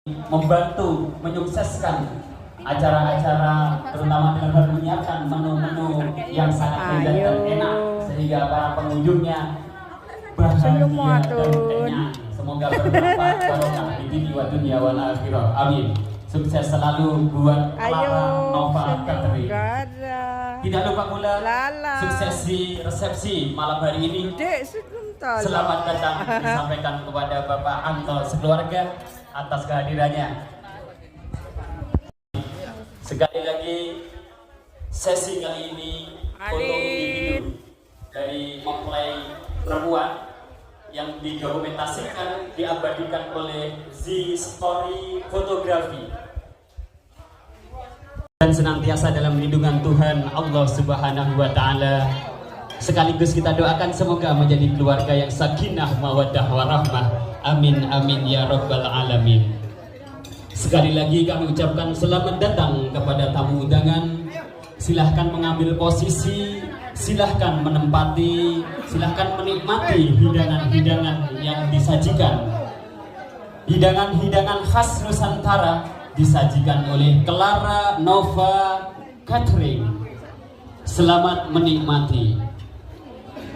membantu menyukseskan acara-acara, terutama dengan hal menyiapkan menu-menu yang sangat lezat dan enak sehingga para pengunjungnya bahagia dan kenyang. Semoga bermanfaat barokah di dunia wa dunia wal akhirah. Amin. Sukses selalu buat Clara Nova Catering. Tidak lupa pula sukses di resepsi malam hari ini. Selamat datang disampaikan kepada Bapak Anto sekeluarga atas kehadirannya. Sekali lagi sesi kali ini foto individu dari mempelai perempuan yang didokumentasikan diabadikan oleh Z Story Fotografi dan senantiasa dalam lindungan Tuhan Allah Subhanahu wa taala. Sekaligus kita doakan semoga menjadi keluarga yang sakinah mawaddah warahmah. Amin amin ya rabbal alamin. Sekali lagi kami ucapkan selamat datang kepada tamu undangan. Silahkan mengambil posisi, silahkan menempati, silahkan menikmati hidangan-hidangan yang disajikan. Hidangan-hidangan khas Nusantara disajikan oleh Clara Nova Catering. Selamat menikmati.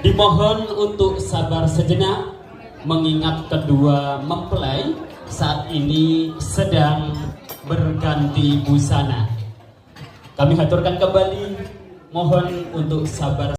Dimohon untuk sabar sejenak mengingat kedua mempelai saat ini sedang berganti busana. Kami haturkan kembali, mohon untuk sabar.